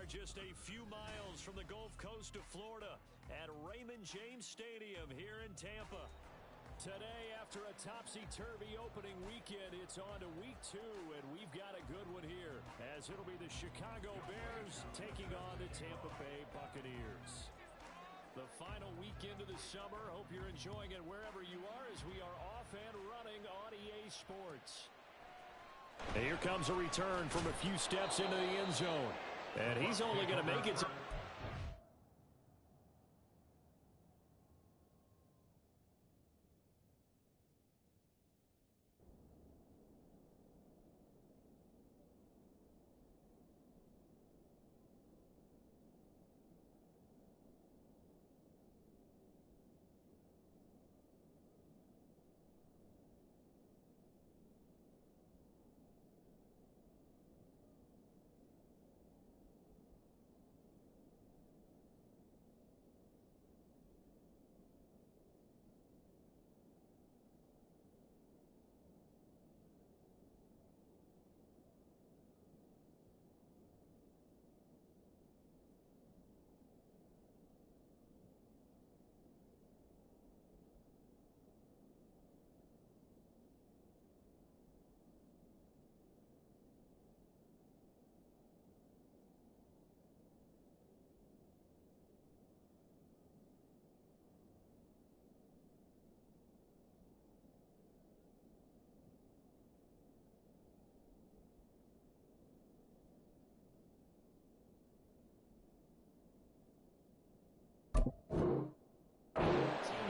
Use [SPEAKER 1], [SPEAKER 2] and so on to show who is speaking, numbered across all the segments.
[SPEAKER 1] are just a few miles from the Gulf Coast of Florida at Raymond James Stadium here in Tampa. Today, after a topsy-turvy opening weekend, it's on to week 2, and we've got a good one here, as it'll be the Chicago Bears taking on the Tampa Bay Buccaneers. The final weekend of the summer. Hope you're enjoying it wherever you are, as we are off and running on EA Sports. And here comes a return from a few steps into the end zone. And he's only going to make it.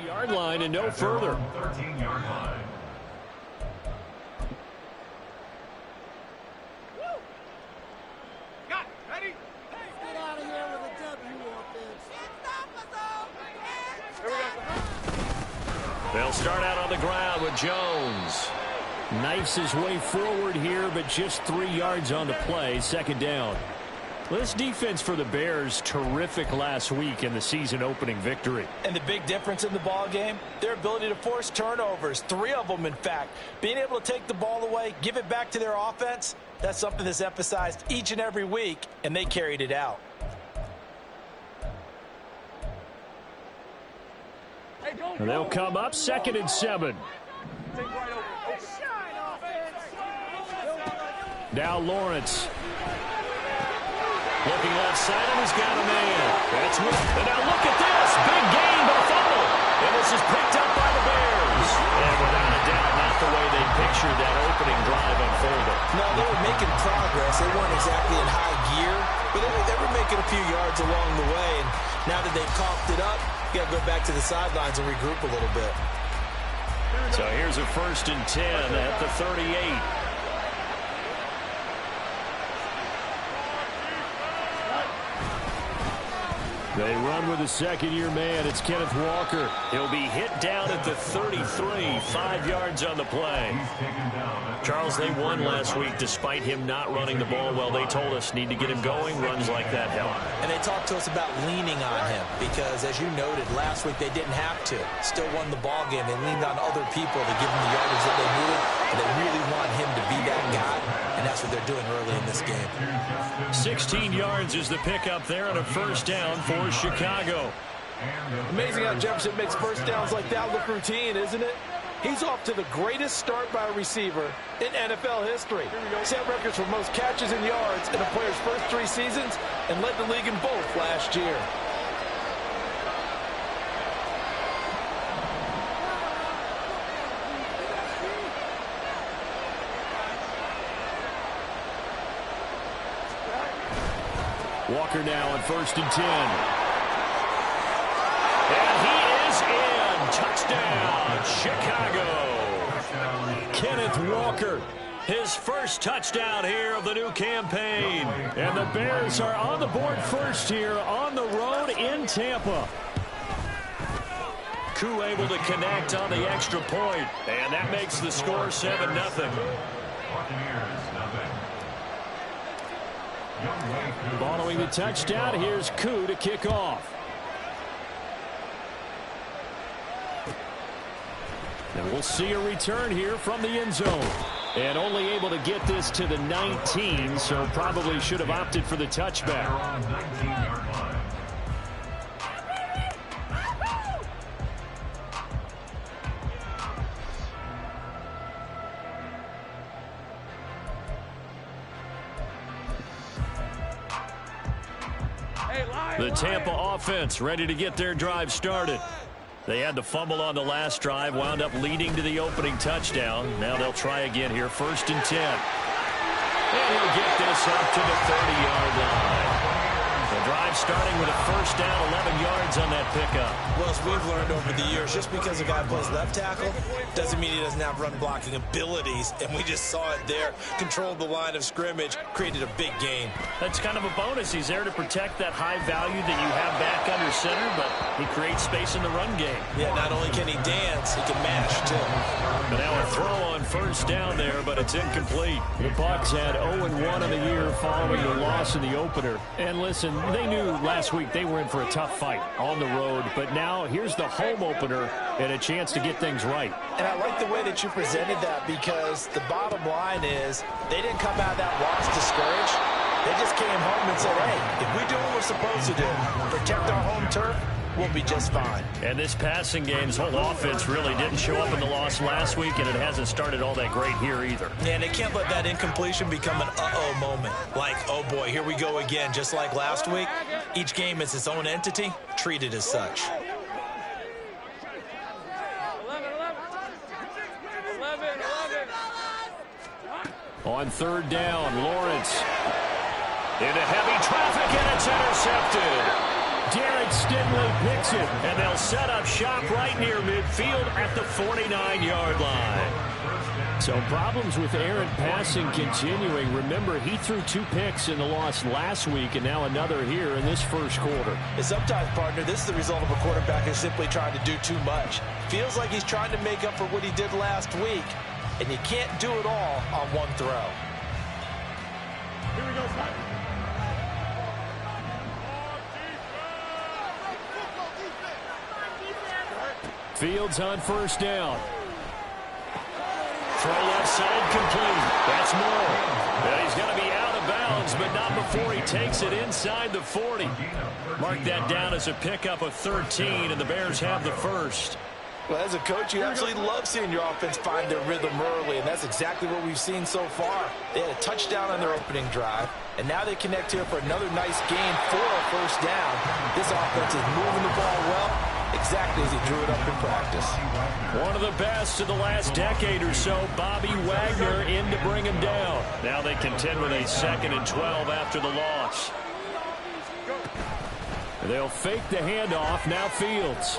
[SPEAKER 1] Yard line and no further.
[SPEAKER 2] 13-yard line.
[SPEAKER 3] Got it. Ready?
[SPEAKER 4] Get out of here with a W offense.
[SPEAKER 3] Here we go.
[SPEAKER 1] They'll start out on the ground with Jones. Knifes his way forward here, but just 3 yards on the play. Second down. Well, this defense for the Bears, terrific last week in the season-opening victory.
[SPEAKER 5] And the big difference in the ball game, their ability to force turnovers, 3 of them, in fact. Being able to take the ball away, give it back to their offense, that's something that's emphasized each and every week, and they carried it out.
[SPEAKER 1] And they'll come up 2nd and 7. Now Lawrence. Looking left side, and he's got a man. That's what. And now look at this. Big gain, but a fumble. And this is picked up by the Bears. And without a doubt, not the way they pictured that opening drive unfolded.
[SPEAKER 5] No, they were making progress. They weren't exactly in high gear, but they were making a few yards along the way. And now that they've coughed it up, you got to go back to the sidelines and regroup a little bit.
[SPEAKER 1] So here's a 1st and 10 at the 38. They run with a second-year man. It's Kenneth Walker. He'll be hit down at the 33, 5 yards on the play. Charles, they won last week despite him not running the ball well. They told us need to get him going. Runs like that help.
[SPEAKER 5] And they talked to us about leaning on him because, as you noted, last week they didn't have to. Still won the ball game. They leaned on other people to give them the yardage that they needed, and they really want him to be that guy, and that's what they're doing early in this game.
[SPEAKER 1] 16 yards is the pickup there on a 1st down for Chicago.
[SPEAKER 6] Amazing how Jefferson makes first downs like that look routine, isn't it? He's off to the greatest start by a receiver in NFL history. Set records for most catches and yards in a player's first 3 seasons and led the league in both last year.
[SPEAKER 1] Walker now on 1st and 10. And he is in. Touchdown, Chicago. Kenneth Walker, his first touchdown here of the new campaign. And the Bears are on the board first here on the road in Tampa. Wki2 able to connect on the extra point. And that makes the score 7-0. Following the touchdown, here's Wki2 to kick off. And we'll see a return here from the end zone. And only able to get this to the 19, so probably should have opted for the touchback. The Tampa offense ready to get their drive started. They had the fumble on the last drive, wound up leading to the opening touchdown. Now they'll try again here, 1st and 10. And he'll get this up to the 30-yard line. The drive starting with a 1st down, 11 yards on that pickup.
[SPEAKER 5] Well, as we've learned over the years, just because a guy plays left tackle doesn't mean he doesn't have run blocking abilities. And we just saw it there. Controlled the line of scrimmage, created a big gain.
[SPEAKER 1] That's kind of a bonus. He's there to protect that high value that you have back under center, but he creates space in the run game.
[SPEAKER 5] Yeah, not only can he dance, he can mash, too.
[SPEAKER 1] But now a throw on 1st down there, but it's incomplete. The Bucs had 0-1 on the year following the loss in the opener. And listen, they knew last week they were in for a tough fight on the road, but now here's the home opener and a chance to get things right.
[SPEAKER 6] And I like the way that you presented that, because the bottom line is they didn't come out of that loss discouraged. They just came home and said, hey, if we do what we're supposed to do, protect our home turf, we'll be just fine.
[SPEAKER 1] And this passing game's whole offense really didn't show up in the loss last week, and it hasn't started all that great here either.
[SPEAKER 5] Yeah, and they can't let that incompletion become an uh-oh moment. Like, oh boy, here we go again, just like last week. Each game is its own entity, treated as such.
[SPEAKER 3] 11.
[SPEAKER 1] On 3rd down, Lawrence into heavy traffic, and it's intercepted. Derek Stingley picks it, and they'll set up shop right near midfield at the 49-yard line. So problems with errant passing continuing. Remember, he threw 2 picks in the loss last week, and now another here in this 1st quarter.
[SPEAKER 6] And sometimes, partner, this is the result of a quarterback who's simply trying to do too much. Feels like he's trying to make up for what he did last week, and you can't do it all on one throw.
[SPEAKER 3] Here we go, Scott.
[SPEAKER 1] Fields on 1st down. Throw left side complete. That's Moore. And he's going to be out of bounds, but not before he takes it inside the 40. Mark that down as a pickup of 13, and the Bears have the 1st.
[SPEAKER 6] Well, as a coach, you absolutely love seeing your offense find their rhythm early, and that's exactly what we've seen so far. They had a touchdown on their opening drive, and now they connect here for another nice gain for a 1st down. This offense is moving the ball well, exactly as he drew it up in practice.
[SPEAKER 1] One of the best of the last decade or so, Bobby Wagner in to bring him down. Now they contend with a 2nd and 12 after the loss. They'll fake the handoff, now Fields.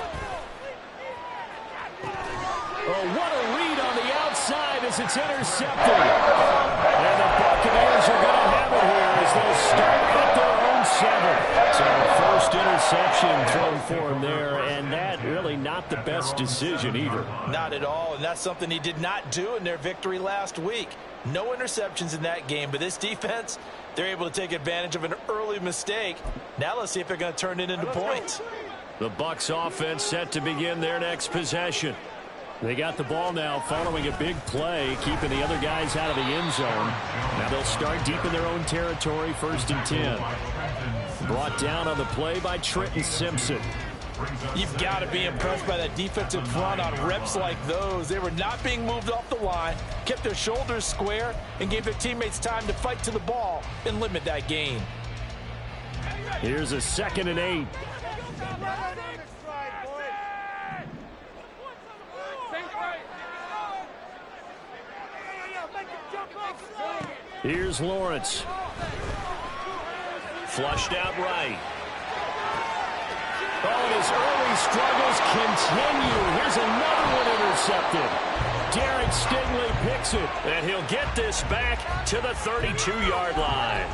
[SPEAKER 1] Oh, what a read on the outside as it's intercepted. And the Buccaneers are going to have it here as they'll start at their own 7. So 1st interception thrown for him there, and that really not the best decision either.
[SPEAKER 6] Not at all, and that's something he did not do in their victory last week. No interceptions in that game, but this defense, they're able to take advantage of an early mistake. Now let's see if they're going to turn it into points.
[SPEAKER 1] The Bucs offense set to begin their next possession. They got the ball now following a big play, keeping the other guys out of the end zone. Now they'll start deep in their own territory, 1st and 10. Brought down on the play by Trenton Simpson.
[SPEAKER 6] You've got to be impressed by that defensive front on reps like those. They were not being moved off the line, kept their shoulders square, and gave their teammates time to fight to the ball and limit that gain.
[SPEAKER 1] Here's a 2nd and 8. Here's Lawrence. Flushed out right. Oh, and his early struggles continue. Here's another one intercepted. Derek Stingley picks it, and he'll get this back to the 32-yard line.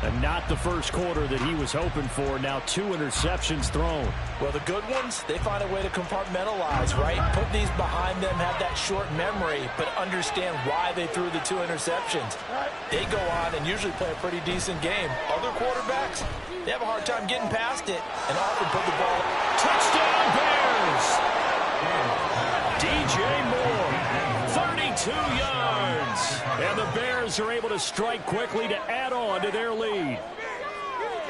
[SPEAKER 1] And not the 1st quarter that he was hoping for. Now 2 interceptions thrown.
[SPEAKER 6] Well, the good ones, they find a way to compartmentalize, right? Put these behind them, have that short memory, but understand why they threw the 2 interceptions. They go on and usually play a pretty decent game. Other quarterbacks, they have a hard time getting past it and often put the ball.
[SPEAKER 1] Touchdown Bears! DJ Moore, 32 yards. And the Bears are able to strike quickly to add on to their lead.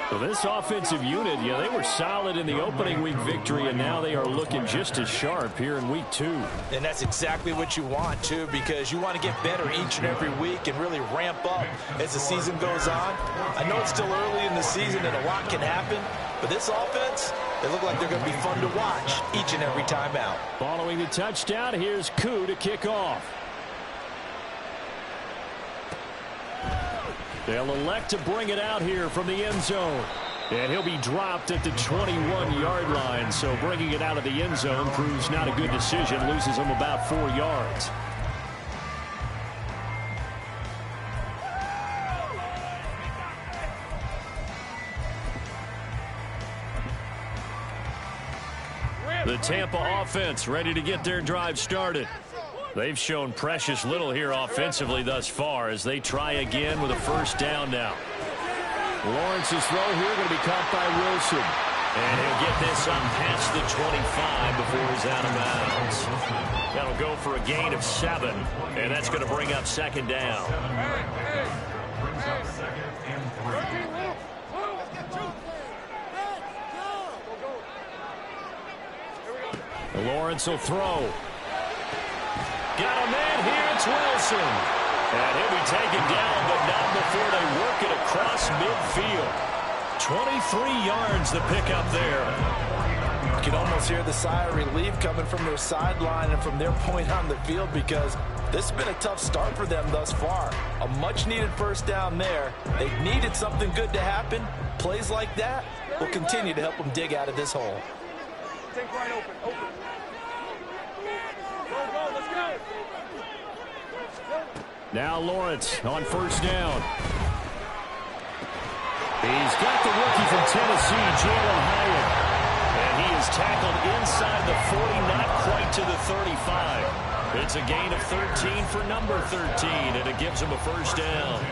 [SPEAKER 1] So this offensive unit, yeah, they were solid in the opening week victory, and now they are looking just as sharp here in week 2.
[SPEAKER 5] And that's exactly what you want, too, because you want to get better each and every week and really ramp up as the season goes on. I know it's still early in the season and a lot can happen, but this offense, they look like they're going to be fun to watch each and every time out.
[SPEAKER 1] Following the touchdown, here's Wki2 to kick off. They'll elect to bring it out here from the end zone. And he'll be dropped at the 21-yard line. So bringing it out of the end zone proves not a good decision. Loses him about 4 yards. The Tampa offense ready to get their drive started. They've shown precious little here offensively thus far as they try again with a first down now. Lawrence's throw here going to be caught by Wilson. And he'll get this up past the 25 before he's out of bounds. That'll go for a gain of 7, and that's going to bring up second down. Lawrence will throw. Got a man here, it's Wilson. And he'll be taken down, but not before they work it across midfield. 23 yards the pick up there.
[SPEAKER 6] You can almost hear the sigh of relief coming from their sideline and from their point on the field because this has been a tough start for them thus far. A much-needed first down there. They needed something good to happen. Plays like that will continue to help them dig out of this hole.
[SPEAKER 3] Take right open. Go, let's go.
[SPEAKER 1] Now Lawrence on first down. He's got the rookie from Tennessee, Jalen Hyatt. And he is tackled inside the 40, not quite to the 35. It's a gain of 13 for number 13, and it gives him a first down.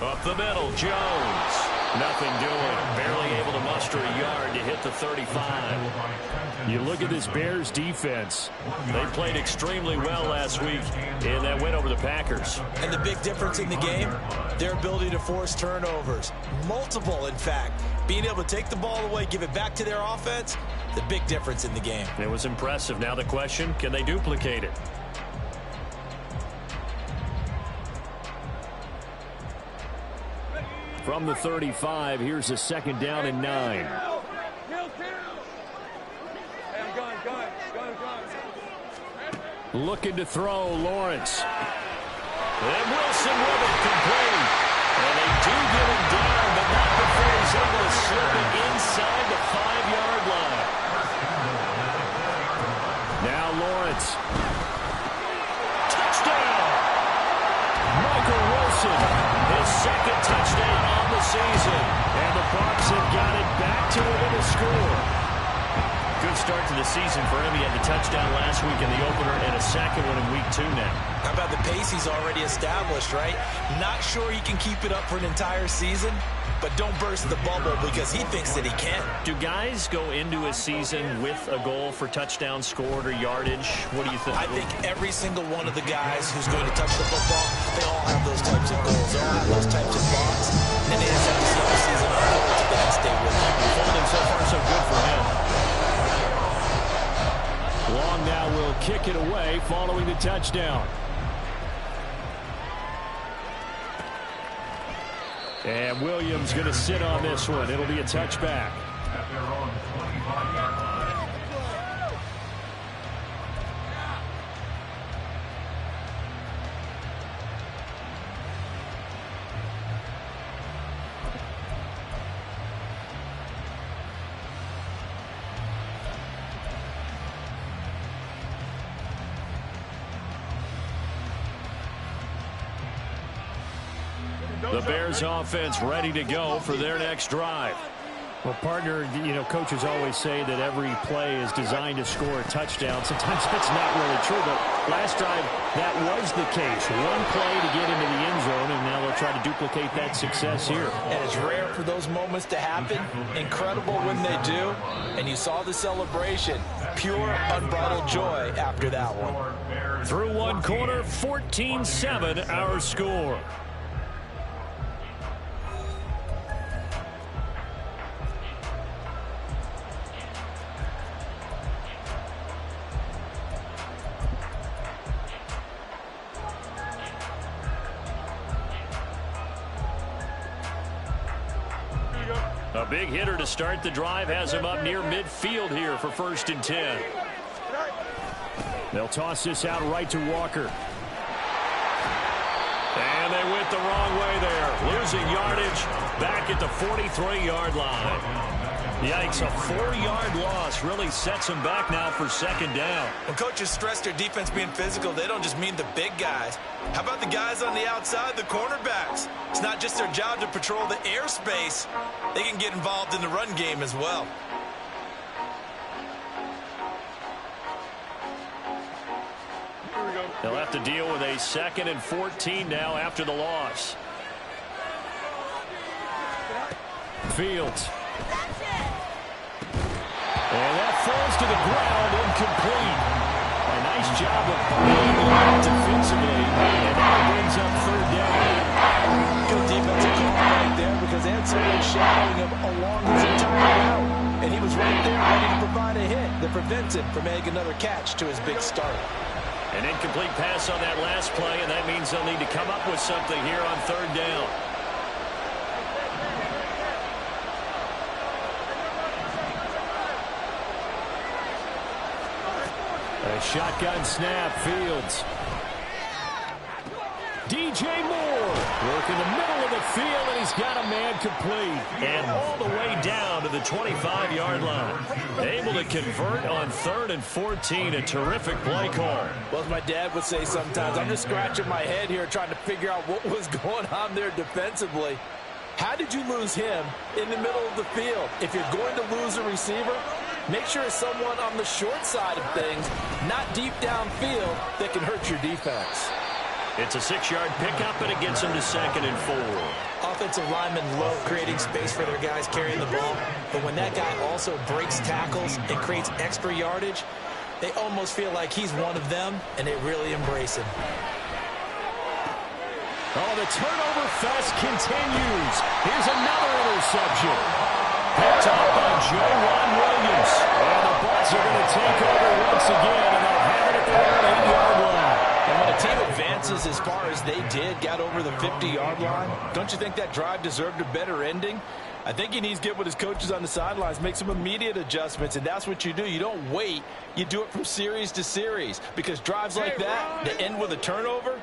[SPEAKER 1] Up the middle, Jones. Nothing doing. Barely able to muster a yard to hit the 35. You look at this Bears defense. They played extremely well last week in that win over the Packers.
[SPEAKER 5] And the big difference in the game, their ability to force turnovers. Multiple, in fact. Being able to take the ball away, give it back to their offense, the big difference in the game.
[SPEAKER 1] It was impressive. Now the question, can they duplicate it? From the 35, here's a second down and 9. Looking to throw, Lawrence. And Wilson with it, complete. And they do get him down, but not before he's able to slip it inside the 5-yard line. Now Lawrence. Touchdown! Michael Wilson, his second touchdown on the season. And the Bucs have got it back to within a score. Good start to the season for him. He had the touchdown last week in the opener and a second one in week 2 now.
[SPEAKER 5] How about the pace he's already established, right? Not sure he can keep it up for an entire season, but don't burst the bubble because he thinks that he can.
[SPEAKER 1] Do guys go into a season with a goal for touchdown scored or yardage? What do you think?
[SPEAKER 5] I think every single one of the guys who's going to touch the football, they all have those types of goals. They all have those types of thoughts. And they just have to see the season unfold to that stay with them.
[SPEAKER 1] Folding so far so good for him. Long now will kick it away following the touchdown. And Williams going to sit on this one. It'll be a touchback. The Bears offense ready to go for their next drive. Well, partner, you know, coaches always say that every play is designed to score a touchdown. Sometimes that's not really true, but last drive, that was the case. One play to get into the end zone, and now they'll try to duplicate that success here.
[SPEAKER 5] And it's rare for those moments to happen. Incredible when they do. And you saw the celebration. Pure, unbridled joy after that one.
[SPEAKER 1] Through one quarter, 14-7 our score. A big hitter to start the drive has him up near midfield here for 1st and 10. They'll toss this out right to Walker. And they went the wrong way there. Losing yardage back at the 43-yard line. Yikes, a 4-yard loss really sets them back now for 2nd down.
[SPEAKER 5] When coaches stress their defense being physical, they don't just mean the big guys. How about the guys on the outside, the cornerbacks? It's not just their job to patrol the airspace. They can get involved in the run game as well.
[SPEAKER 1] They'll have to deal with a 2nd and 14 now after the loss. Fields. And that falls to the ground, incomplete. A nice job of playing it defensively, and that brings up 3rd down.
[SPEAKER 5] Good defensive call right there because they had someone shadowing him along his entire route. And he was right there ready to provide a hit that prevents him from making another catch to his big start.
[SPEAKER 1] An incomplete pass on that last play, and that means they'll need to come up with something here on 3rd down. A shotgun snap, Fields. DJ Moore working the middle of the field, and he's got a man complete. And all the way down to the 25-yard line. Able to convert on 3rd and 14, a terrific play call.
[SPEAKER 5] Well, as my dad would say sometimes, I'm just scratching my head here trying to figure out what was going on there defensively. How did you lose him in the middle of the field? If you're going to lose a receiver, make sure it's someone on the short side of things, not deep downfield, that can hurt your defense.
[SPEAKER 1] It's a 6-yard pickup, and it gets them to 2nd and 4.
[SPEAKER 5] Offensive linemen love creating space for their guys carrying the ball, but when that guy also breaks tackles and creates extra yardage, they almost feel like he's one of them, and they really embrace him.
[SPEAKER 1] Oh, the turnover fest continues. Here's another interception. Picked up by Joe Williams. And the Bucs are going to take over once again, and they'll have it at their own 8-yard line.
[SPEAKER 5] And when a team advances as far as they did, got over the 50-yard line, don't you think that drive deserved a better ending? I think he needs to get with his coaches on the sidelines, make some immediate adjustments, and that's what you do. You don't wait. You do it from series to series, because drives like that that end with a turnover,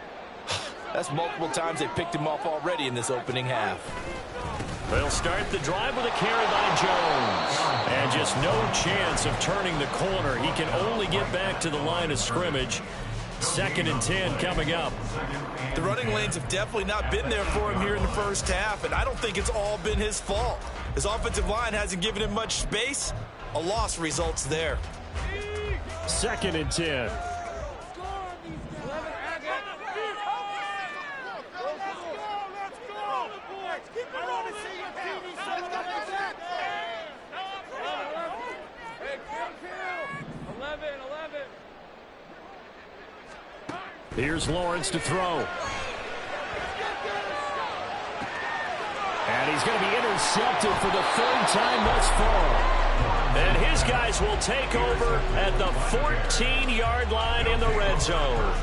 [SPEAKER 5] that's multiple times they picked him off already in this opening half.
[SPEAKER 1] They'll start the drive with a carry by Jones. And just no chance of turning the corner. He can only get back to the line of scrimmage. 2nd and 10 coming up.
[SPEAKER 5] The running lanes have definitely not been there for him here in the first half, and I don't think it's all been his fault. His offensive line hasn't given him much space. A loss results there.
[SPEAKER 1] 2nd and 10. Here's Lawrence to throw. And he's going to be intercepted for the 3rd time thus far. And his guys will take over at the 14-yard line in the red zone.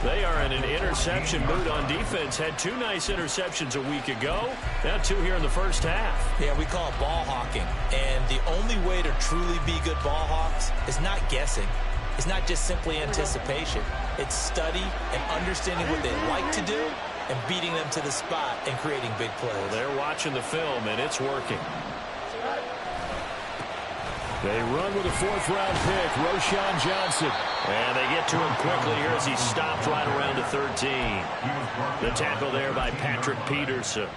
[SPEAKER 1] They are in an interception mood on defense. Had 2 nice interceptions a week ago. Now 2 here in the first half.
[SPEAKER 5] Yeah, we call it ball hawking. And the only way to truly be good ball hawks is not guessing. It's not just simply anticipation. It's study and understanding what they like to do and beating them to the spot and creating big plays.
[SPEAKER 1] Well, they're watching the film, and it's working. They run with a 4th-round pick, Roschon Johnson. And they get to him quickly here as he stopped right around the 13. The tackle there by Patrick Peterson.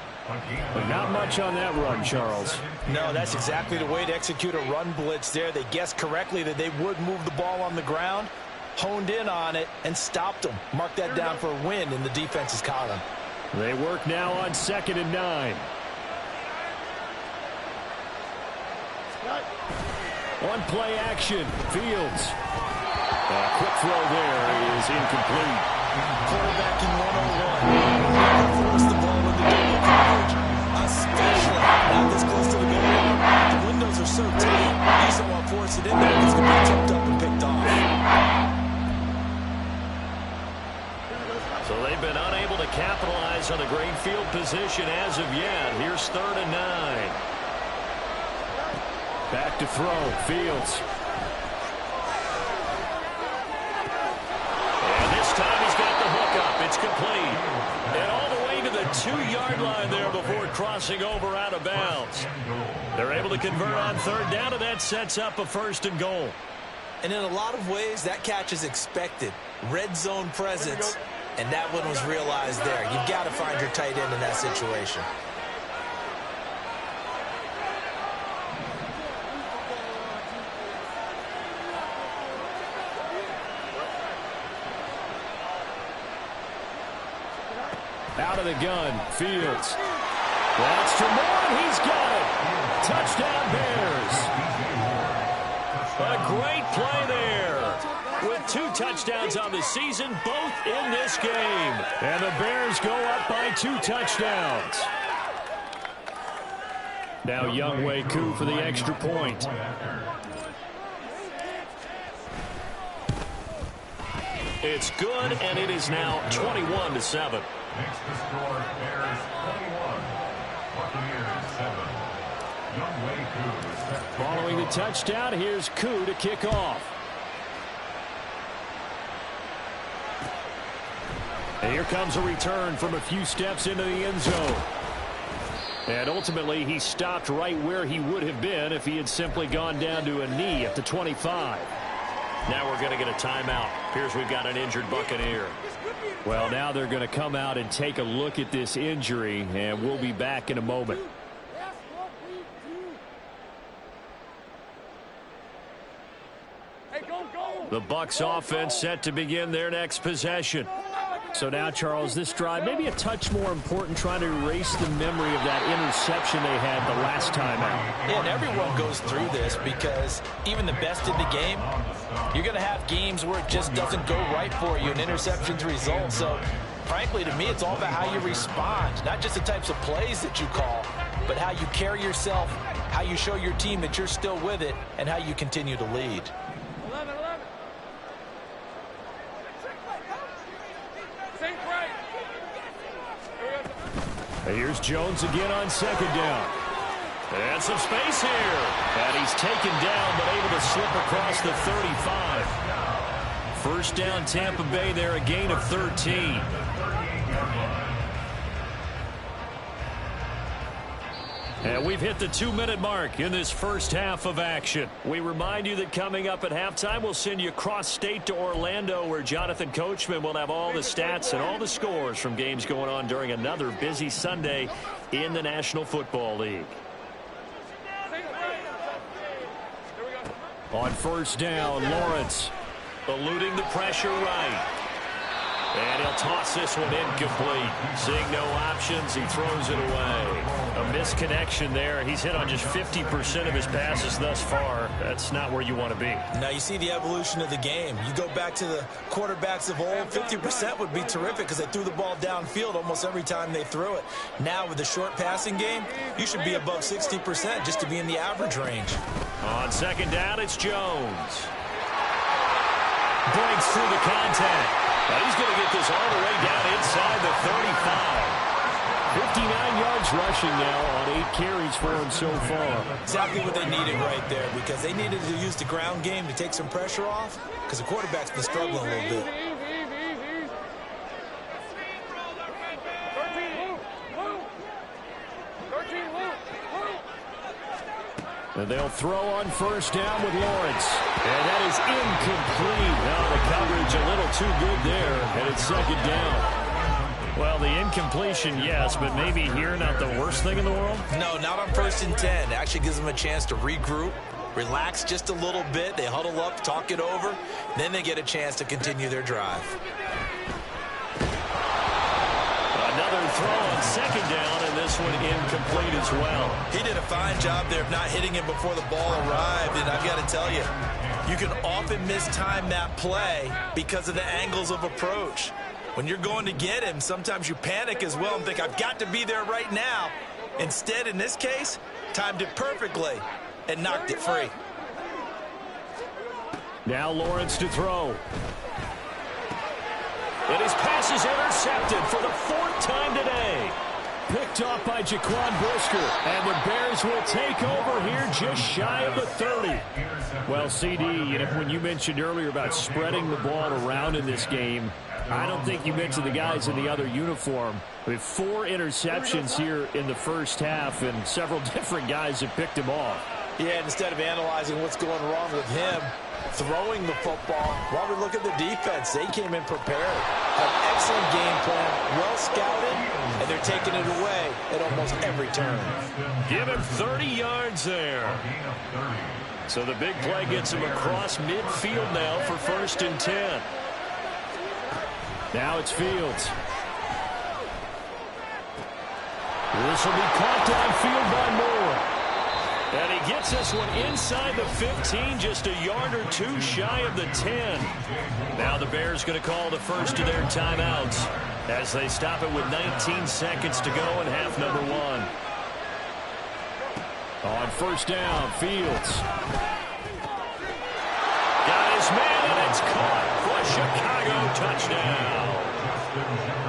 [SPEAKER 1] But not much on that run, Charles.
[SPEAKER 5] No, that's exactly the way to execute a run blitz there. They guessed correctly that they would move the ball on the ground, honed in on it, and stopped them. Mark that down for a win in the defense's column.
[SPEAKER 1] They work now on 2nd and 9. One play action. Fields. A quick throw there is incomplete.
[SPEAKER 5] Quarterback in 101. Force the ball in the double coverage, especially not this close to the goal line. The windows are so tight. You just don't want to force it in there. It's going to be tipped up and picked off.
[SPEAKER 1] So they've been unable to capitalize on the great field position as of yet. Here's 3rd and 9. Back to throw. Fields. And this time he's got the hook up. It's complete. And all the way to the 2-yard line there before crossing over out of bounds. They're able to convert on 3rd down, and that sets up a 1st and goal.
[SPEAKER 5] And in a lot of ways, that catch is expected. Red zone presence, and that one was realized there. You've got to find your tight end in that situation.
[SPEAKER 1] Out of the gun, Fields. That's for more, he's got it. Touchdown, Bears. A great play there. With 2 touchdowns on the season, both in this game. And the Bears go up by 2 touchdowns. Now Wki2 for the extra point. It's good, and it is now 21-7.
[SPEAKER 2] Next to score, Bears 21, Buccaneers 7. Wki2 is set.
[SPEAKER 1] Following the touchdown, here's 2 to kick off. And here comes a return from a few steps into the end zone. And ultimately, he stopped right where he would have been if he had simply gone down to a knee at the 25. Now we're going to get a timeout. Appears we've got an injured Buccaneer. Well, now they're going to come out and take a look at this injury, and we'll be back in a moment. The Bucs offense set to begin their next possession. So now, Charles, this drive maybe a touch more important, trying to erase the memory of that interception they had the last time out.
[SPEAKER 5] Yeah, and everyone goes through this because even the best in the game, you're going to have games where it just doesn't go right for you, and interceptions result. So, frankly, to me, it's all about how you respond, not just the types of plays that you call, but how you carry yourself, how you show your team that you're still with it, and how you continue to lead.
[SPEAKER 1] Here's Jones again on 2nd down. And some space here. And he's taken down, but able to slip across the 35. 1st down, Tampa Bay there, a gain of 13. And we've hit the 2-minute mark in this first half of action. We remind you that coming up at halftime, we'll send you cross-state to Orlando, where Jonathan Coachman will have all the stats and all the scores from games going on during another busy Sunday in the National Football League. On 1st down, Lawrence eluding the pressure right. And he'll toss this one incomplete. Seeing no options, he throws it away. A misconnection there. He's hit on just 50% of his passes thus far. That's not where you want to be.
[SPEAKER 5] Now you see the evolution of the game. You go back to the quarterbacks of old, 50% would be terrific because they threw the ball downfield almost every time they threw it. Now with the short passing game, you should be above 60% just to be in the average range.
[SPEAKER 1] On 2nd down, it's Jones. Breaks through the contact. Now he's going to get this all the way down inside the 35. 59 yards rushing now on 8 carries for him so far.
[SPEAKER 5] Exactly what they needed right there, because they needed to use the ground game to take some pressure off, because the quarterback's been struggling a little bit.
[SPEAKER 1] And they'll throw on 1st down with Lawrence. And that is incomplete. Now the coverage a little too good there, and it's 2nd down. Well, the incompletion, yes, but maybe here not the worst thing in the world?
[SPEAKER 5] No, not on 1st and 10. It actually gives them a chance to regroup, relax just a little bit. They huddle up, talk it over. Then they get a chance to continue their drive.
[SPEAKER 1] Another throw on 2nd down, and this one incomplete as well.
[SPEAKER 5] He did a fine job there of not hitting him before the ball arrived, and I've got to tell you, you can often mistime that play because of the angles of approach. When you're going to get him, sometimes you panic as well and think, I've got to be there right now. Instead, in this case, timed it perfectly and knocked it free.
[SPEAKER 1] Now Lawrence to throw. And his pass is intercepted for the 4th time today. Picked off by Jaquan Brisker. And the Bears will take over here just shy of the 30. Well, CD, when you mentioned earlier about spreading the ball around in this game, I don't think you mentioned the guys in the other uniform. We have 4 interceptions here in the first half, and several different guys have picked him off.
[SPEAKER 5] Yeah, instead of analyzing what's going wrong with him, throwing the football, while we look at the defense, they came in prepared. Have excellent game plan, well scouted, and they're taking it away at almost every turn.
[SPEAKER 1] Give him 30 yards there. So the big play gets him across midfield now for 1st and 10. Now it's Fields. This will be caught downfield by Moore. And he gets this one inside the 15, just a yard or 2 shy of the 10. Now the Bears going to call the first of their timeouts as they stop it with 19 seconds to go in half number 1. On 1st down, Fields. Got his man, and it's caught for a Chicago touchdown.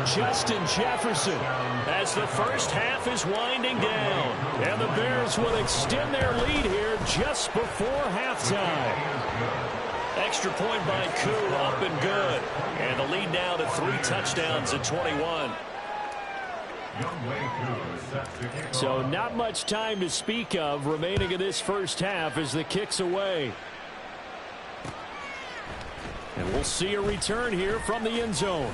[SPEAKER 1] Justin Jefferson as the first half is winding down. And the Bears will extend their lead here just before halftime. Extra point by Koo, up and good. And the lead now to 3 touchdowns at 21. So not much time to speak of remaining in this first half as the kick's away. And we'll see a return here from the end zone.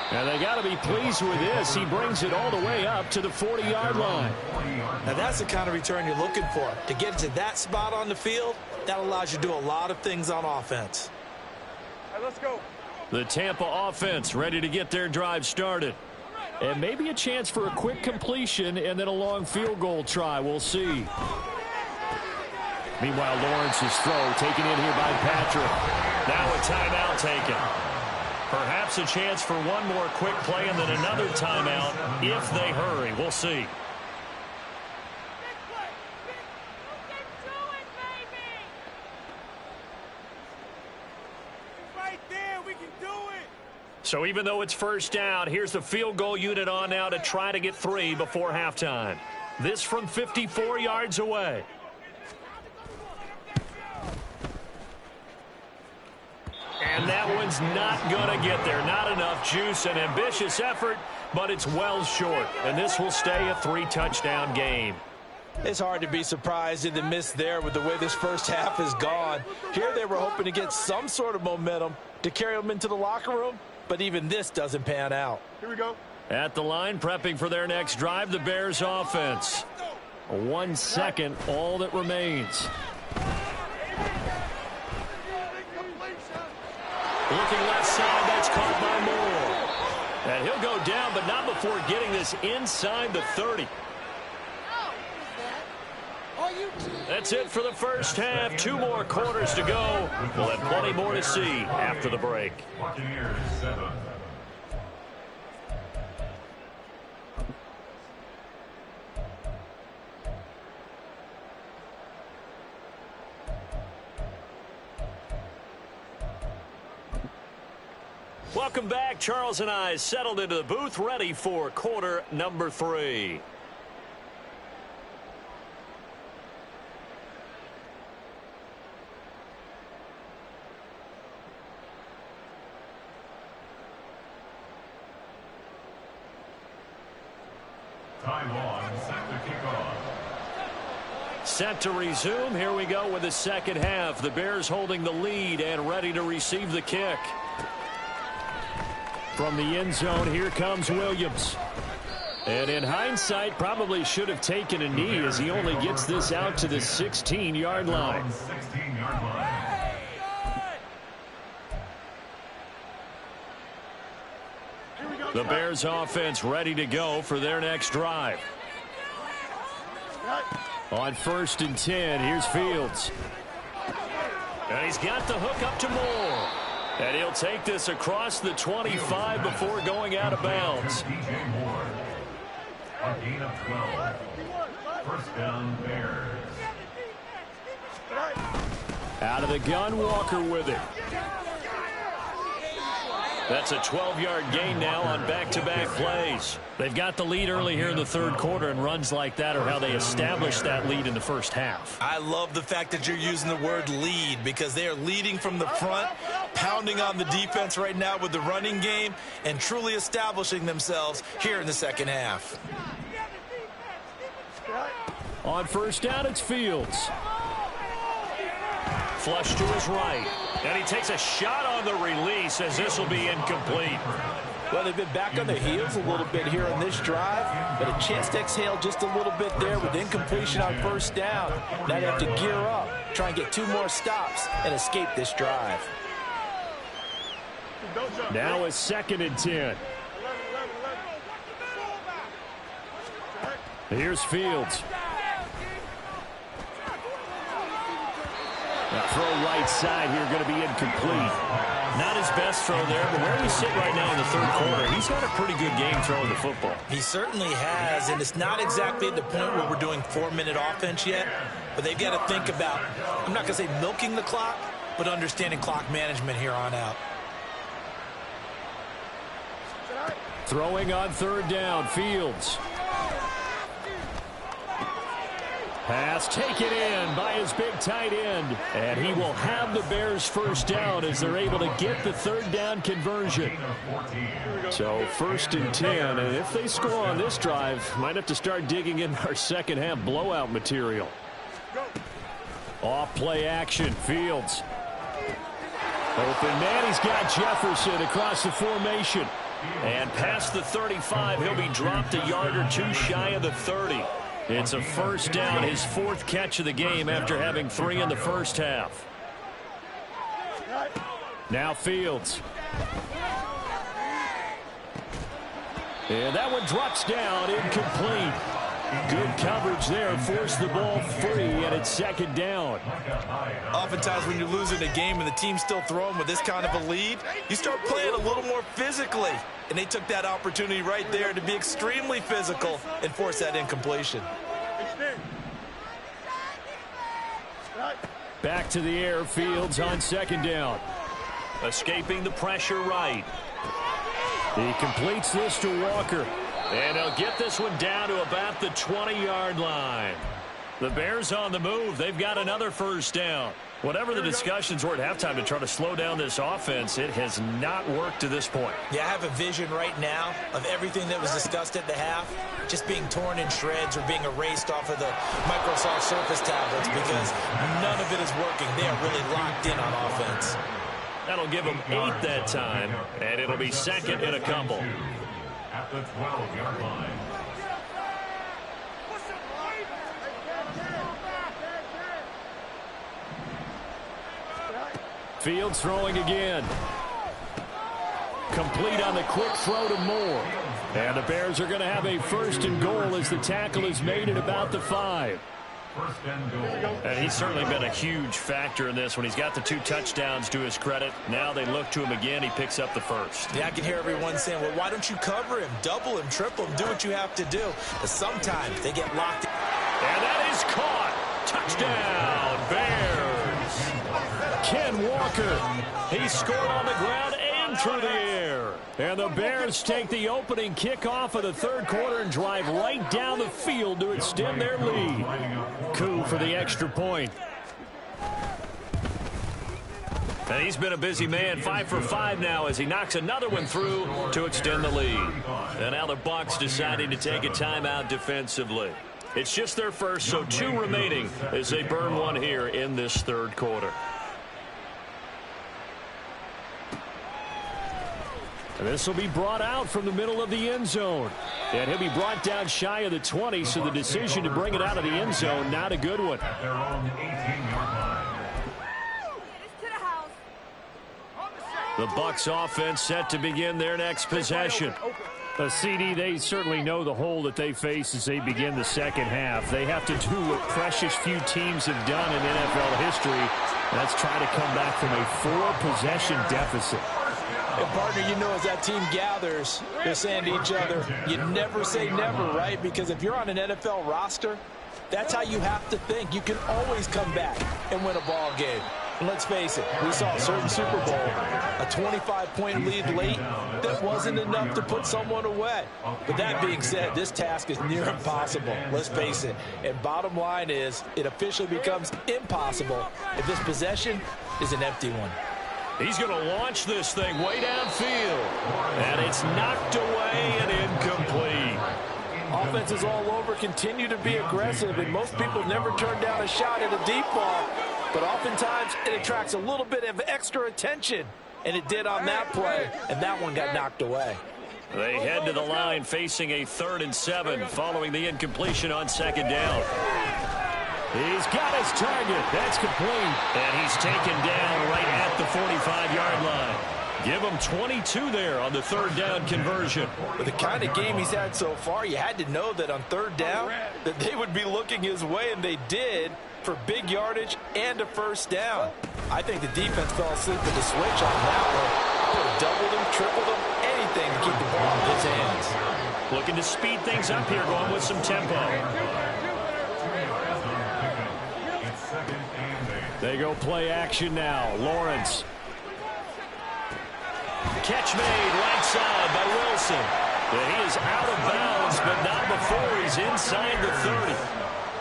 [SPEAKER 1] And they got to be pleased with this. He brings it all the way up to the 40-yard line.
[SPEAKER 5] Now that's the kind of return you're looking for. To get to that spot on the field, that allows you to do a lot of things on offense.
[SPEAKER 3] All right, let's go.
[SPEAKER 1] The Tampa offense ready to get their drive started. And maybe a chance for a quick completion and then a long field goal try. We'll see. Meanwhile, Lawrence's throw taken in here by Patrick. Now a timeout taken. Perhaps a chance for one more quick play and then another timeout if they hurry. We'll see.
[SPEAKER 3] Right there, we can do it.
[SPEAKER 1] So even though it's 1st down, here's the field goal unit on now to try to get 3 before halftime. This from 54 yards away. And that one's not going to get there. Not enough juice. An ambitious effort, but it's well short. And this will stay a 3-touchdown game.
[SPEAKER 5] It's hard to be surprised in the miss there with the way this first half is gone. Here they were hoping to get some sort of momentum to carry them into the locker room, but even this doesn't pan out.
[SPEAKER 3] Here we go.
[SPEAKER 1] At the line, prepping for their next drive, the Bears offense. 1 second, all that remains. Looking left side, that's caught by Moore. And he'll go down, but not before getting this inside the 30. That's it for the first half. 2 more quarters to go. We'll have plenty more to see after the break.
[SPEAKER 2] Buccaneers 7.
[SPEAKER 1] Welcome back. Charles and I settled into the booth, ready for quarter number 3.
[SPEAKER 2] Taiwan set to kick off.
[SPEAKER 1] Set to resume. Here we go with the second half. The Bears holding the lead and ready to receive the kick. From the end zone, here comes Williams. And in hindsight, probably should have taken a knee as he only gets this out to the 16-yard line.
[SPEAKER 2] 16-yard line.
[SPEAKER 1] The Bears offense ready to go for their next drive. On 1st and 10, here's Fields. And he's got the hook up to Moore. And he'll take this across the 25 before going out of bounds.
[SPEAKER 2] DJ Moore. A gain of 12. First down, Bears.
[SPEAKER 1] Out of the gun, Walker with it. That's a 12-yard gain now on back-to-back plays. They've got the lead early here in the third quarter, and runs like that are how they establish that lead in the first half.
[SPEAKER 5] I love the fact that you're using the word lead because they are leading from the front, pounding on the defense right now with the running game, and truly establishing themselves here in the second half.
[SPEAKER 1] On 1st down, it's Fields. Flush to his right. And he takes a shot on the release as this will be incomplete.
[SPEAKER 6] Well, they've been back on their heels a little bit here on this drive, but a chance to exhale just a little bit there with incompletion on 1st down. Now they have to gear up, try and get 2 more stops, and escape this drive.
[SPEAKER 1] Now it's 2nd and 10. Here's Fields. Now throw right side here, going to be incomplete. Not his best throw there, but where we sit right now in the third quarter, he's got a pretty good game throwing the football.
[SPEAKER 5] He certainly has, and it's not exactly at the point where we're doing 4-minute offense yet, but they've got to think about, I'm not going to say milking the clock, but understanding clock management here on out.
[SPEAKER 1] Throwing on 3rd down, Fields. Pass taken in by his big tight end. And he will have the Bears 1st down as they're able to get the 3rd down conversion. So 1st and 10. And if they score on this drive, might have to start digging in our second half blowout material. Off play action, Fields. Open man, he's got Jefferson across the formation. And past the 35, he'll be dropped a yard or 2 shy of the 30. It's a 1st down, his 4th catch of the game after having 3 in the first half. Now Fields. And that one drops down, incomplete. Good coverage there, forced the ball free, and it's 2nd down.
[SPEAKER 5] Oftentimes when you're losing a game and the team's still throwing with this kind of a lead, you start playing a little more physically. And they took that opportunity right there to be extremely physical and force that incompletion.
[SPEAKER 1] Back to the air, Fields on 2nd down. Escaping the pressure right. He completes this to Walker. And they'll get this one down to about the 20-yard line. The Bears on the move. They've got another 1st down. Whatever the discussions were at halftime to try to slow down this offense, it has not worked to this point.
[SPEAKER 5] Yeah, I have a vision right now of everything that was discussed at the half just being torn in shreds or being erased off of the Microsoft Surface tablets because none of it is working. They are really locked in on offense.
[SPEAKER 1] That'll give them 8 that time, and it'll be 2nd and a couple.
[SPEAKER 2] At the 12-yard line.
[SPEAKER 1] Fields throwing again. Complete on the quick throw to Moore. And the Bears are going to have a 1st and goal as the tackle is made at about the 5.
[SPEAKER 2] 1st and goal.
[SPEAKER 1] And he's certainly been a huge factor in this when he's got the 2 touchdowns to his credit. Now they look to him again. He picks up the 1st.
[SPEAKER 5] Yeah, I can hear everyone saying, well, why don't you cover him, double him, triple him, do what you have to do. But sometimes they get locked in.
[SPEAKER 1] And that is caught. Touchdown, Bears. Ken Walker. He scored on the ground and through the air. And the Bears take the opening kickoff of the third quarter and drive right down the field to extend their lead. Coup for the extra point. And he's been a busy man, 5 for 5 now as he knocks another one through to extend the lead. And now the Bucs deciding to take a timeout defensively. It's just their first, so 2 remaining as they burn one here in this third quarter. This will be brought out from the middle of the end zone. And he'll be brought down shy of the 20, so the decision to bring it out of the end zone, not a good one.
[SPEAKER 2] At their own 18-yard line.
[SPEAKER 1] The Bucs offense set to begin their next possession. CD, they certainly know the hole that they face as they begin the second half. They have to do what precious few teams have done in NFL history. That's try to come back from a 4-possession deficit.
[SPEAKER 6] And, partner, you know, as that team gathers, they're saying to each other, you never say never, right? Because if you're on an NFL roster, that's how you have to think. You can always come back and win a ball game. And let's face it, we saw a certain Super Bowl, a 25-point lead late that wasn't enough to put someone away. But that being said, this task is near impossible. Let's face it. And bottom line is, it officially becomes impossible if this possession is an empty one.
[SPEAKER 1] He's going to launch this thing way downfield. And it's knocked away and incomplete.
[SPEAKER 6] Offenses all over continue to be aggressive, and most people never turn down a shot at a deep ball. But oftentimes, it attracts a little bit of extra attention. And it did on that play, and that one got knocked away.
[SPEAKER 1] They head to the line facing a 3rd and 7 following the incompletion on 2nd down. He's got his target. That's complete. And he's taken down right at the 45-yard line. Give him 22 there on the 3rd down conversion.
[SPEAKER 6] With the kind of game he's had so far, you had to know that on 3rd down that they would be looking his way, and they did, for big yardage and a 1st down. I think the defense fell asleep with the switch on that one. Could have doubled him, tripled him, anything to keep the ball in his hands.
[SPEAKER 1] Looking to speed things up here, going with some tempo. They go play action now. Lawrence. Catch made right side by Wilson. He is out of bounds, but not before he's inside the 30.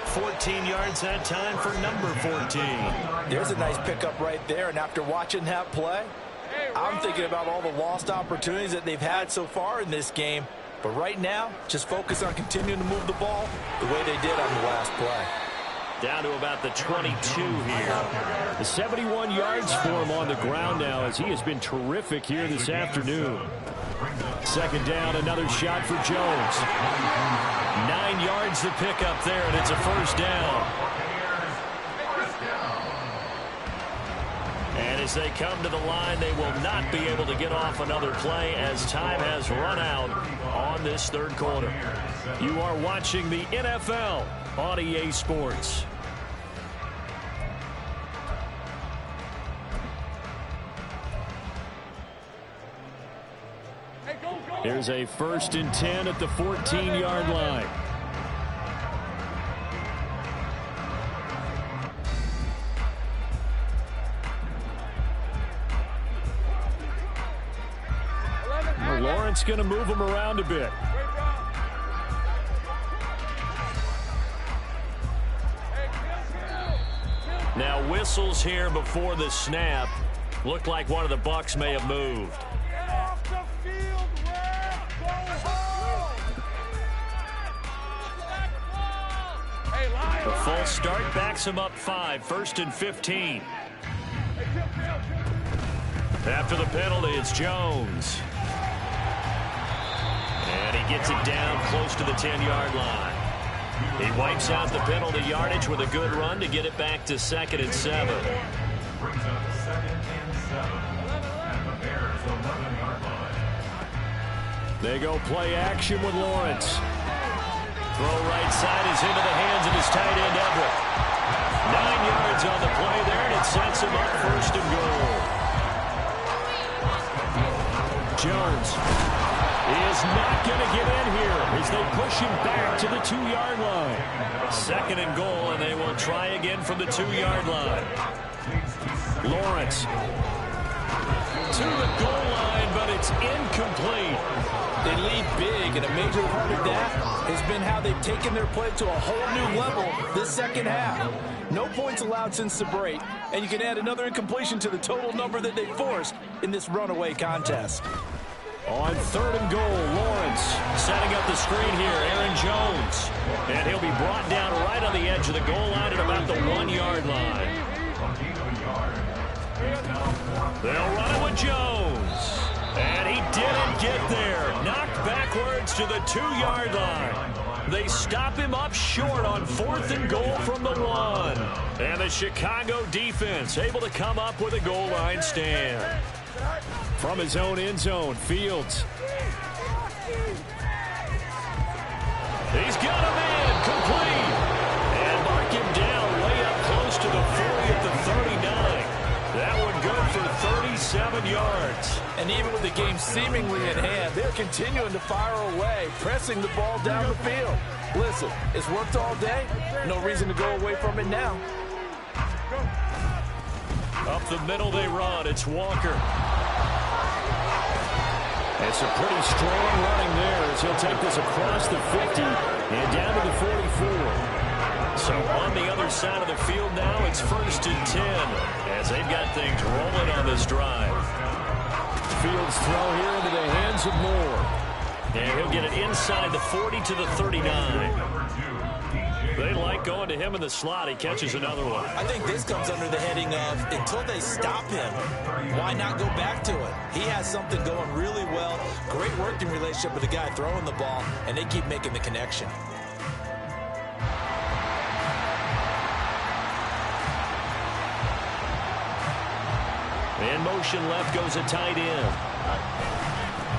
[SPEAKER 1] 14 yards that time for number 14.
[SPEAKER 6] There's a nice pickup right there, and after watching that play, I'm thinking about all the lost opportunities that they've had so far in this game. But right now, just focus on continuing to move the ball the way they did on the last play.
[SPEAKER 1] Down to about the 22 here. The 71 yards for him on the ground now, as he has been terrific here this afternoon. 2nd down, another shot for Jones. 9 yards to pick up there, and it's a 1st down. And as they come to the line, they will not be able to get off another play as time has run out on this 3rd quarter. You are watching the NFL on EA Sports. Here's a 1st and 10 at the 14-yard line. Lawrence going to move him around a bit. Now whistles here before the snap. Looked like one of the Bucs may have moved. The full start backs him up 5, 1st and 15. After the penalty, it's Jones. And he gets it down close to the 10-yard line. He wipes out the penalty yardage with a good run to get it back to 2nd and 7.
[SPEAKER 2] Brings up 2nd and 7 at the Bears' 11-yard line.
[SPEAKER 1] They go play action with Lawrence. Throw right side is into the hands of his tight end, Everett. 9 yards on the play there, and it sets him up 1st and goal. Jones is not going to get in here as they push him back to the 2-yard line. 2nd and goal, and they will try again from the 2-yard line. Lawrence to the goal line, but it's incomplete.
[SPEAKER 6] They lead big, and a major part of that has been how they've taken their play to a whole new level this second half. No points allowed since the break, and you can add another incompletion to the total number that they forced in this runaway contest.
[SPEAKER 1] On 3rd and goal, Lawrence setting up the screen here, Aaron Jones. And he'll be brought down right on the edge of the goal line at about the 1-yard line. They'll run it with Jones. And he didn't get there. Knocked backwards to the 2-yard line. They stop him up short on 4th and goal from the 1. And the Chicago defense able to come up with a goal line stand. From his own end zone, Fields. He's got him in, complete. And mark him down way up close to the 40 at the 39. That one good for 37 yards.
[SPEAKER 6] And even with the game seemingly in hand, they're continuing to fire away, pressing the ball down the field. Listen, it's worked all day. No reason to go away from it now.
[SPEAKER 1] Up the middle they run. It's Walker. It's a pretty strong running there as he'll take this across the 50 and down to the 44. So on the other side of the field now, it's 1st and 10 as they've got things rolling on this drive. Fields throw here into the hands of Moore. And he'll get it inside the 40 to the 39. They like going to him in the slot. He catches another one.
[SPEAKER 5] I think this comes under the heading of until they stop him, why not go back to it? He has something going really well. Great working relationship with the guy throwing the ball, and they keep making the connection.
[SPEAKER 1] In motion left goes a tight end.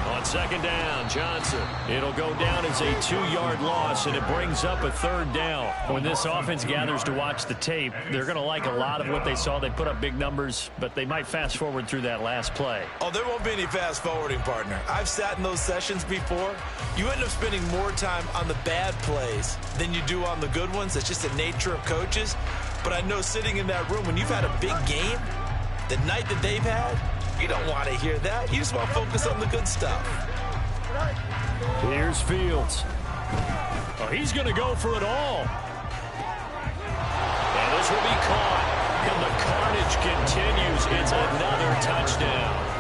[SPEAKER 1] On 2nd down, Johnson. It'll go down as a 2-yard loss, and it brings up a 3rd down. When this offense gathers to watch the tape, they're going to like a lot of what they saw. They put up big numbers, but they might fast forward through that last play.
[SPEAKER 5] Oh, there won't be any fast forwarding, partner. I've sat in those sessions before. You end up spending more time on the bad plays than you do on the good ones. It's just the nature of coaches. But I know sitting in that room, when you've had a big game, the night that they've had, you don't want to hear that. You just want to focus on the good stuff.
[SPEAKER 1] Here's Fields. Oh, he's going to go for it all. And this will be caught. And the carnage continues. It's another touchdown.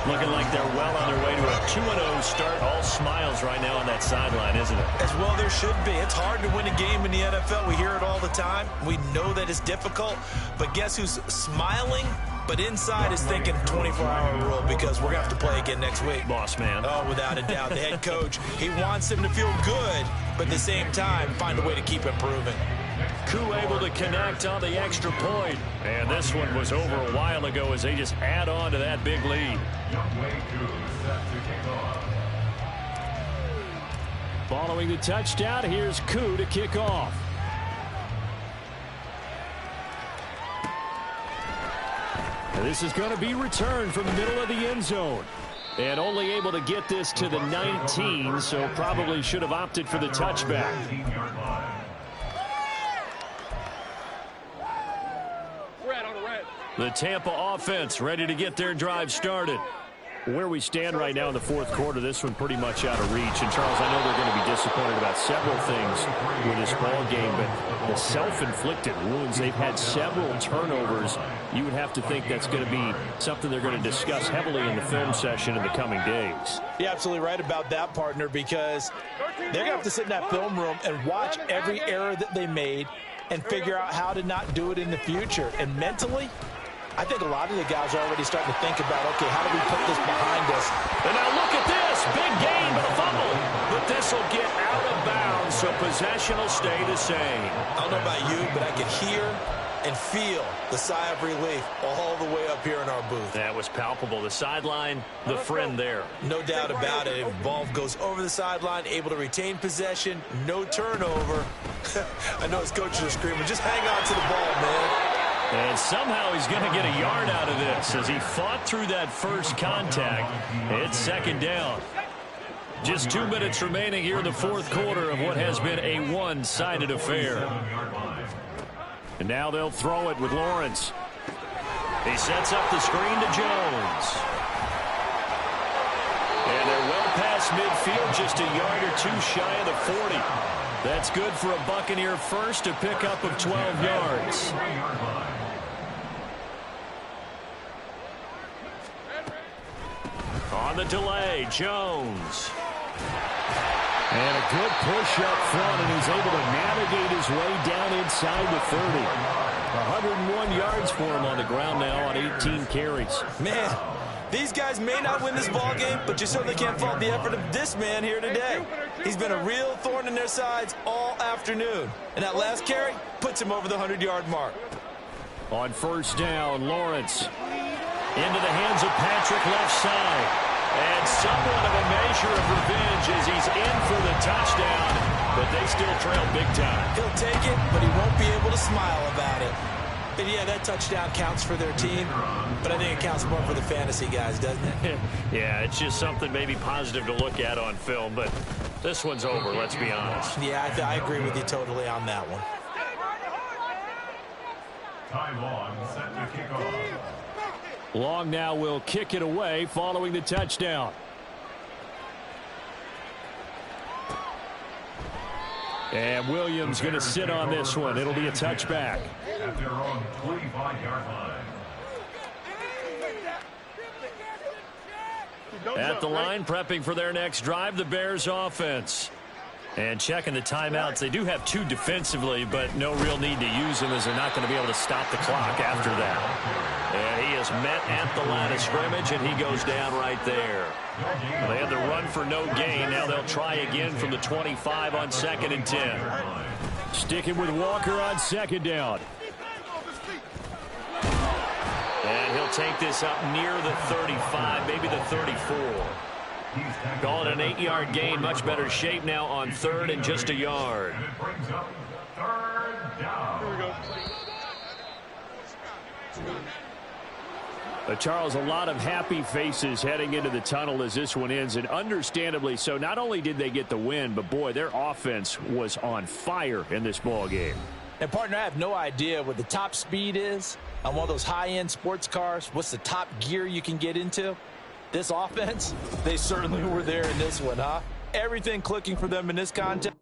[SPEAKER 1] Looking like they're well on their way to a 2-0 start. All smiles right now on that sideline, isn't it?
[SPEAKER 5] As well there should be. It's hard to win a game in the NFL. We hear it all the time. We know that it's difficult. But guess who's smiling? But inside is thinking 24-hour rule because we're going to have to play again next week.
[SPEAKER 1] Boss man.
[SPEAKER 5] Oh, without a doubt. The head coach, he wants him to feel good, but at the same time, find a way to keep improving.
[SPEAKER 1] Wki2 able to connect on the extra point. And this one was over a while ago as they just add on to that big lead. Following the touchdown, here's Wki2 to kick off. This is going to be returned from the middle of the end zone. And only able to get this to the 19, so probably should have opted for the touchback. The Tampa offense ready to get their drive started. Where we stand right now in the 4th quarter, this one pretty much out of reach. And, Charles, I know they're going to be disappointed about several things with this ball game, but the self-inflicted wounds, they've had several turnovers. You would have to think that's going to be something they're going to discuss heavily in the film session in the coming days.
[SPEAKER 6] You're absolutely right about that, partner, because they're going to have to sit in that film room and watch every error that they made and figure out how to not do it in the future. And mentally, I think a lot of the guys are already starting to think about, okay, how do we put this behind us?
[SPEAKER 1] And now look at this. Big gain, but a fumble. But this will get out of bounds, so possession will stay the same.
[SPEAKER 5] I don't know about you, but I could hear and feel the sigh of relief all the way up here in our booth.
[SPEAKER 1] That was palpable. The sideline, the friend there.
[SPEAKER 5] No doubt about it. If ball goes over the sideline, able to retain possession, no turnover. I know his coaches are screaming, just hang on to the ball, man.
[SPEAKER 1] And somehow he's going to get a yard out of this as he fought through that first contact. It's 2nd down. Just 2 minutes remaining here in the 4th quarter of what has been a one-sided affair. And now they'll throw it with Lawrence. He sets up the screen to Jones. And they're well past midfield, just a yard or two shy of the 40. That's good for a Buccaneer first, a pickup of 12 yards. On the delay, Jones. And a good push up front, and he's able to navigate his way down inside the 30. 101 yards for him on the ground now on 18 carries.
[SPEAKER 5] Man, These guys may not win this ball game, but you certainly can't fault the effort of this man here today. He's been a real thorn in their sides all afternoon. And that last carry puts him over the 100-yard mark.
[SPEAKER 1] On first down, Lawrence into the hands of Patrick left side. And somewhat of a measure of revenge as he's in for the touchdown, but they still trail big time.
[SPEAKER 5] He'll take it, but he won't be able to smile about it. But yeah, that touchdown counts for their team, but I think it counts more for the fantasy guys, doesn't it?
[SPEAKER 1] Yeah, it's just something maybe positive to look at on film, but this one's over, let's be honest.
[SPEAKER 5] Yeah, I agree with you totally on that one.
[SPEAKER 2] Ty Long set to kick off.
[SPEAKER 1] Long now will kick it away following the touchdown. And Williams going to sit on this one. It'll be a touchback.
[SPEAKER 2] At their own 25-yard line.
[SPEAKER 1] At the line, prepping for their next drive, the Bears offense. And checking the timeouts. They do have 2 defensively, but no real need to use them as they're not going to be able to stop the clock after that. And he is met at the line of scrimmage, and he goes down right there. Well, they had the run for no gain. Now they'll try again from the 25 on 2nd and 10. Sticking with Walker on 2nd down. And he'll take this up near the 35, maybe the 34. Calling an 8-yard gain, much better shape now on 3rd and just a yard.
[SPEAKER 2] And it brings up 3rd down.
[SPEAKER 3] Here we go.
[SPEAKER 1] But Charles, a lot of happy faces heading into the tunnel as this one ends, and understandably so. Not only did they get the win, but boy, their offense was on fire in this ball game.
[SPEAKER 5] And partner, I have no idea what the top speed is on one of those high-end sports cars. What's the top gear you can get into? This offense, they certainly were there in this one, huh? Everything clicking for them in this contest.